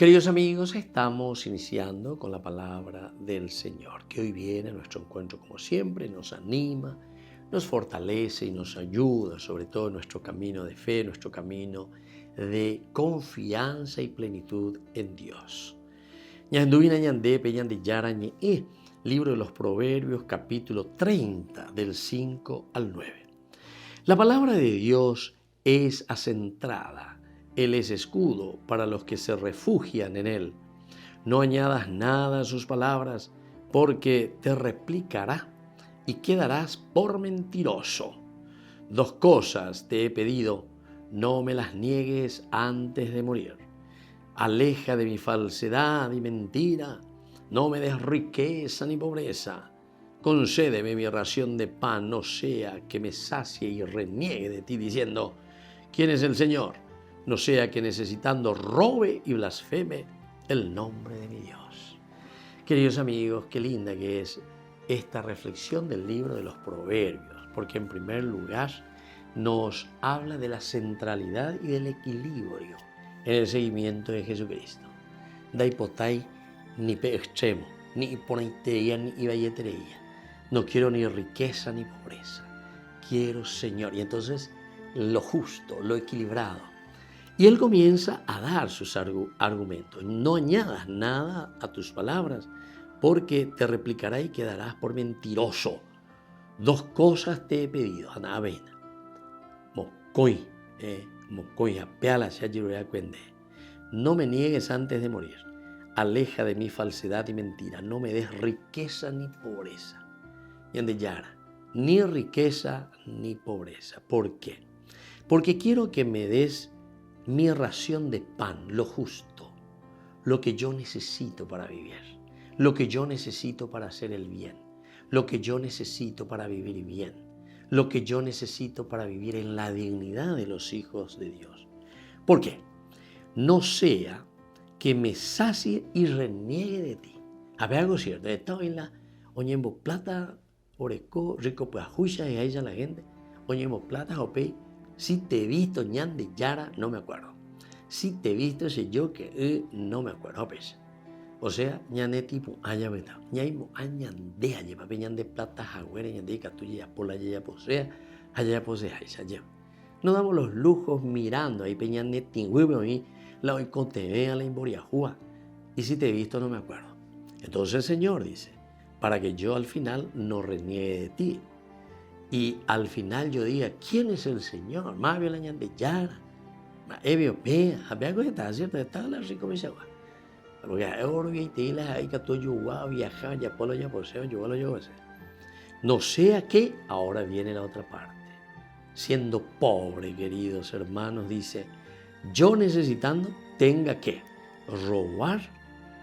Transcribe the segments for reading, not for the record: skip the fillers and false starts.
Queridos amigos, estamos iniciando con la palabra del Señor, que hoy viene a nuestro encuentro como siempre, nos anima, nos fortalece y nos ayuda, sobre todo en nuestro camino de fe, nuestro camino de confianza y plenitud en Dios. Ñanduvina ñandé, peñande yarañe, libro de los Proverbios, capítulo 30, del 5 al 9. La palabra de Dios es acentrada. Él es escudo para los que se refugian en Él. No añadas nada a sus palabras, porque te replicará y quedarás por mentiroso. 2 cosas te he pedido, no me las niegues antes de morir. Aleja de mi falsedad y mentira, no me des riqueza ni pobreza. Concédeme mi ración de pan, no sea que me sacie y reniegue de ti diciendo, ¿quién es el Señor? No sea que necesitando robe y blasfeme el nombre de mi Dios. Queridos amigos, qué linda que es esta reflexión del libro de los Proverbios, porque en primer lugar nos habla de la centralidad y del equilibrio en el seguimiento de Jesucristo. Da hipotai ni pe extremo, ni hiponaiteia ni ibayetereia. No quiero ni riqueza ni pobreza. Quiero, Señor. Y entonces lo justo, lo equilibrado. Y él comienza a dar sus argumentos. No añadas nada a tus palabras, porque te replicará y quedarás por mentiroso. 2 cosas te he pedido. Anabena. Mocoy, mocoy, apeala, cuende. No me niegues antes de morir. Aleja de mí falsedad y mentira. No me des riqueza ni pobreza. Y ande yara, ni riqueza ni pobreza. ¿Por qué? Porque quiero que me des mi ración de pan, lo justo, lo que yo necesito para vivir, lo que yo necesito para hacer el bien, lo que yo necesito para vivir bien, lo que yo necesito para vivir en la dignidad de los hijos de Dios. ¿Por qué? No sea que me sacie y reniegue de ti. A ver, algo cierto, estaba en la oñembo plata, oreco, rico pues ajuya y a ella la gente, oñembo plata, opey. Si te he visto, ñan de Yara, no me acuerdo. Si te he visto, ese yo que no me acuerdo. Pues. O sea, ñan de tipo, allá veta. Ñaimo, añan de allá, papi, ñan de plata, jagüera, ñan de catuya, ya pola, ya posea, allá posea, esa ya. No damos los lujos mirando ahí, peñan de tingüibe, ahí, la hoy con TV, a la imboriajúa. Y si te he visto, no me acuerdo. Entonces el Señor dice, para que yo al final no reniegue de ti. Y al final yo diga, ¿quién es el Señor? Más bien la ñan de Yara, más ebio pea, había algo que está cierto, está la rico me agua. Porque es oro y te la hay que todo yuguá, viajar, ya polo, ya poseo, yo lo yo hacer. No sea que ahora viene la otra parte. Siendo pobre, queridos hermanos, dice, yo necesitando tenga que robar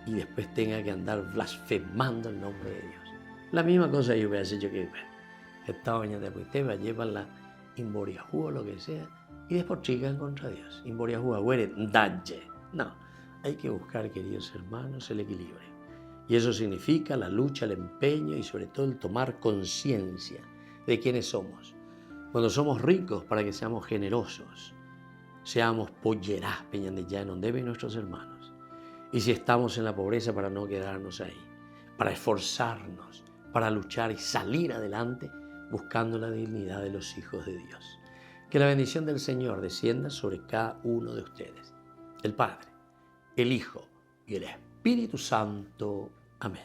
y después tenga que andar blasfemando el nombre de Dios. La misma cosa yo voy a hacer yo que esta baña de puiteba llevan la imboriajú o lo que sea y después chican contra Dios. Imboriajú agüere, dalle. No, hay que buscar, queridos hermanos, el equilibrio. Y eso significa la lucha, el empeño y sobre todo el tomar conciencia de quiénes somos. Cuando somos ricos, para que seamos generosos, seamos pollerás, peñan de ya, donde deben nuestros hermanos. Y si estamos en la pobreza, para no quedarnos ahí, para esforzarnos, para luchar y salir adelante, buscando la dignidad de los hijos de Dios. Que la bendición del Señor descienda sobre cada uno de ustedes. El Padre, el Hijo y el Espíritu Santo. Amén.